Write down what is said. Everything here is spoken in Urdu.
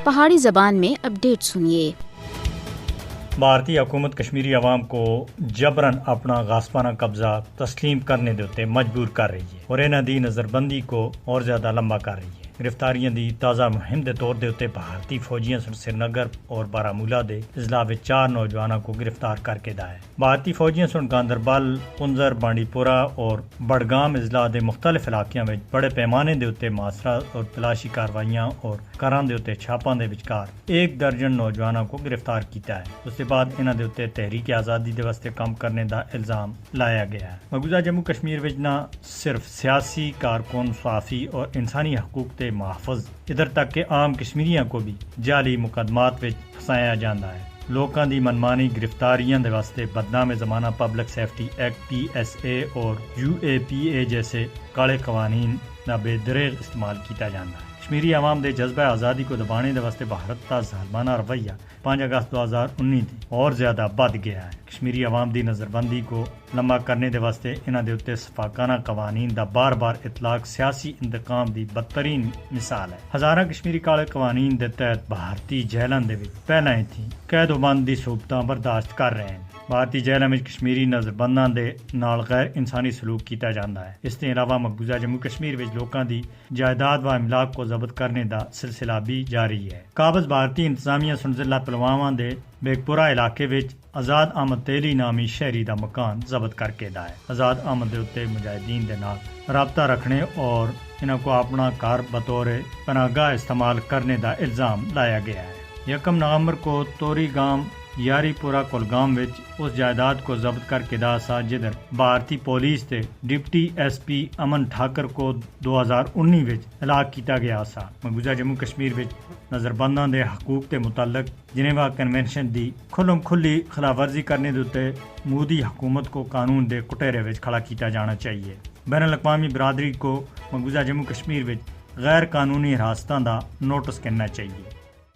پہاڑی زبان میں اپڈیٹ سنیے۔ بھارتی حکومت کشمیری عوام کو جبراً اپنا غاصبانہ قبضہ تسلیم کرنے دے مجبور کر رہی ہے اور انہاں دی نظر بندی کو اور زیادہ لمبا کر رہی ہے۔ گرفتاریاں دی تازہ مہم دے طور دے بھارتی فوجیاں سری نگر اور بارامولہ دے اضلاع وچ 4 نوجوانوں کو گرفتار کر کے دایا ہے۔ بھارتی فوجیاں گاندربل، پنزر، بانڈی پورہ اور بڑگام اضلاع دے مختلف علاقوں میں بڑے پیمانے دے محاصرہ اور تلاشی کاروائیاں اور کراں دے چھاپاں دے وچکار 1 درجن نوجوانوں کو گرفتار کیتا ہے۔ اس کے بعد انہاں دے تحریک آزادی دے واسطے کام کرنے دا الزام لایا گیا ہے۔ مقبوضہ جموں کشمیر وچ نہ صرف سیاسی کارکن، صحافی اور انسانی حقوق تے محافظ، ادھر تک کہ عام کشمیریاں کو بھی جعلی مقدمات وچ پھسایا جاندا ہے۔ لوکاں دی منمانی گرفتاریاں دے واسطے بدنام زمانہ پبلک سیفٹی ایکٹ PSA اور UAPA جیسے کالے قوانین دا بے دریغ استعمال کیتا جاندا ہے۔ کشمیری عوام دے جذبہ آزادی کو دبانے دے واسطے بھارت دا ظالمانہ رویہ 5 اگست 2019 تھی اور زیادہ بڑھ گیا ہے۔ کشمیری عوام دی نظر بندی کو لمبا کرنے دے واسطے انہاں دے اوتے شفاقانہ قوانین دا بار بار اطلاق سیاسی انتقام دی بدترین مثال ہے۔ ہزاراں کشمیری کالے قوانین دے تحت بھارتی جیلاں دے وچ پہلاں ہی تھی قید و بند دی صورتاں برداشت کر رہے ہیں۔ بھارتی جیلاں وچ کشمیری نظر بنداں دے نال غیر انسانی سلوک کیتا جاندا ہے۔ اس کے علاوہ مقبوضہ جموں کشمیر وچ لوکاں دی جائیداد و املاک کو ضبط کرنے دا سلسلہ بھی جاری ہے۔ قابض بھارتی انتظامیہ ضلع پلوامہ دے بیگ پورہ علاقے وچ آزاد احمد تیلی نامی شہری دا مکان ضبط کر کے دا ہے۔ آزاد احمد دے اوتے مجاہدین دے نال رابطہ رکھنے اور انہاں کو اپنا گھر بطور پناہ گاہ استعمال کرنے دا الزام لایا گیا ہے۔ 1 نومبر کو توری گام یاری پورہ کولگام وچ اس جائیداد کو ضبط کر کے دا سا جدھر بھارتی پولیس تے ڈپٹی SP امن ٹھاکر کو 2019 وچ ہلاک کیتا گیا سا۔ مقبوضہ جموں کشمیر وچ نظر بنداں دے حقوق تے متعلق جنیوا کنونشن دی کھلی خلاف ورزی کرنے دے مودی حکومت کو قانون دے کٹہرے وچ کھڑا کیتا جانا چاہیے۔ بین الاقوامی برادری کو مقبوضہ جموں کشمیر وچ غیر قانونی حراستاں دا نوٹس کرنا چاہیے۔